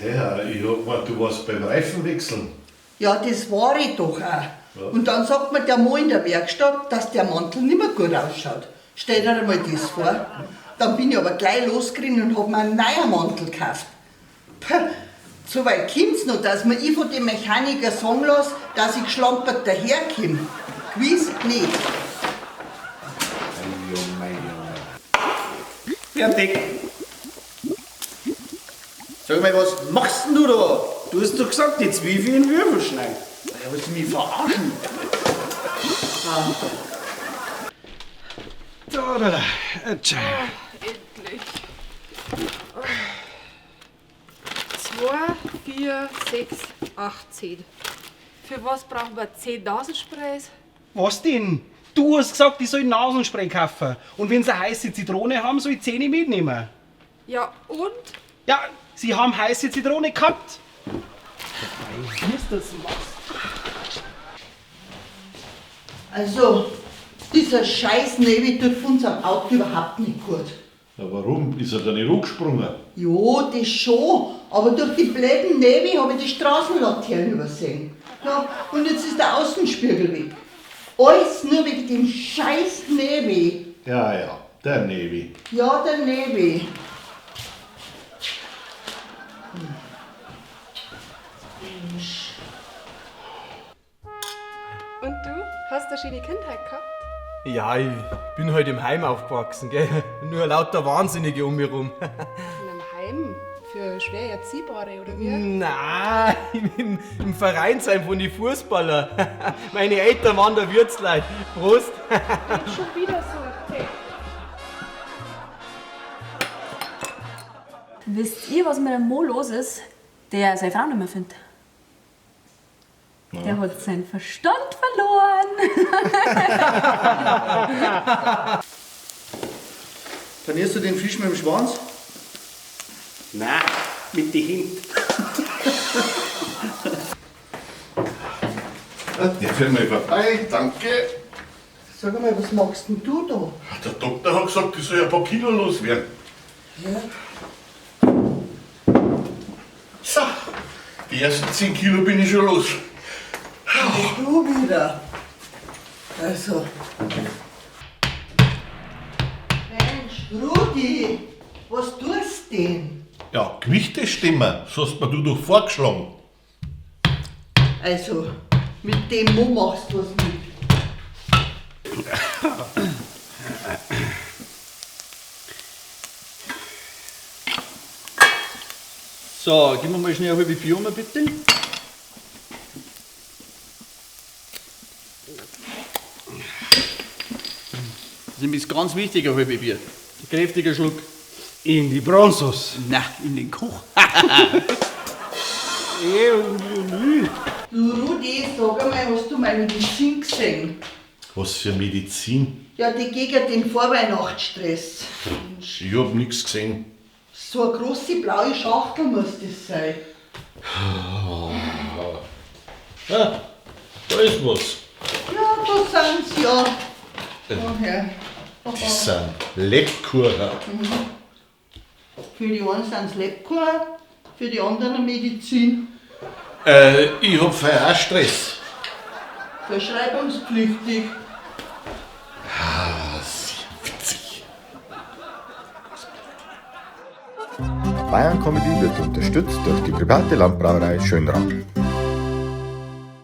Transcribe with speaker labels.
Speaker 1: Ja, ich hab gemeint, du warst beim Reifenwechseln.
Speaker 2: Ja, das war ich doch auch. Ja. Und dann sagt mir der Mann in der Werkstatt, dass der Mantel nicht mehr gut ausschaut. Stell dir einmal das vor. Dann bin ich aber gleich losgerannt und hab mir einen neuen Mantel gekauft. Puh, so weit kommt's noch, dass mir ich von dem Mechaniker sagen lasse, dass ich geschlampert daherkomme. Gewiss nicht.
Speaker 3: Fertig. Sag mal, was machst denn du da? Du hast doch gesagt, die Zwiebel in Würfel schneiden. Ja, willst du mich verarschen?
Speaker 4: Da.
Speaker 5: Endlich. 2, 4, 6, 8, 10. Für was brauchen wir 10 Nasensprays?
Speaker 4: Was denn? Du hast gesagt, ich soll Nasenspray kaufen. Und wenn sie heiße Zitrone haben, soll ich 10 mitnehmen.
Speaker 5: Ja, und?
Speaker 4: Ja, sie haben heiße Zitrone gehabt. Wie ist das machst?
Speaker 2: Also, dieser scheiß Nevi tut für unserem Auto überhaupt nicht gut.
Speaker 1: Ja, warum? Ist er da nicht hochgesprungen?
Speaker 2: Ja, das schon. Aber durch die blöden Nevi habe ich die Straßenlaternen übersehen. Ja, und jetzt ist der Außenspiegel weg. Alles nur wegen dem scheiß Nevi.
Speaker 1: Ja, der Nevi.
Speaker 2: Ja, der Nevi.
Speaker 5: Und du? Hast du eine schöne Kindheit gehabt?
Speaker 6: Ja, ich bin halt im Heim aufgewachsen, gell? Nur lauter Wahnsinnige um mich rum.
Speaker 5: In einem Heim? Für schwer Erziehbare, oder wie?
Speaker 6: Nein, im Vereinsheim von den Fußballer. Meine Eltern waren der Wirtsleit. Prost!
Speaker 5: Nicht schon wieder so. Hey.
Speaker 7: Wisst ihr, was mit dem Mo los ist? Der seine Frau nicht mehr findet. Der hat seinen Verstand verloren.
Speaker 3: Panierst du den Fisch mit dem Schwanz?
Speaker 4: Nein, mit den Händen.
Speaker 1: Darf ich mal vorbei? Danke.
Speaker 2: Sag mal, was machst denn du da?
Speaker 1: Der Doktor hat gesagt, ich soll ein paar Kilo loswerden.
Speaker 2: Ja.
Speaker 1: So, die ersten 10 Kilo bin ich schon los.
Speaker 2: Du wieder. Also. Mensch, Rudi, was tust du denn?
Speaker 1: Ja, Gewichte stimmen, so hast mir du doch vorgeschlagen.
Speaker 2: Also, mit dem Mo machst du was mit.
Speaker 3: So, gib mir mal schnell eine halbe Bier um, bitte. Das ist ganz wichtig, ein halbe Bier. Ein kräftiger Schluck.
Speaker 4: In die Bronzos.
Speaker 3: Na, in den Koch.
Speaker 2: Du Rudi, sag einmal, hast du meine Medizin gesehen?
Speaker 1: Was für Medizin?
Speaker 2: Ja, die gegen den Vorweihnachtsstress.
Speaker 1: Ich hab nichts gesehen.
Speaker 2: So eine große blaue Schachtel muss das sein.
Speaker 1: Ah, da ist was.
Speaker 2: Ja, da sind sie ja. Daher.
Speaker 1: Das sind Lebkuchen.
Speaker 2: Für die einen sind es Lebkuchen, für die anderen Medizin.
Speaker 1: Ich hab vorher auch Stress.
Speaker 2: Verschreibungspflichtig.
Speaker 1: Sehr witzig.
Speaker 8: Bayern Comedy wird unterstützt durch die private Landbrauerei Schönrad.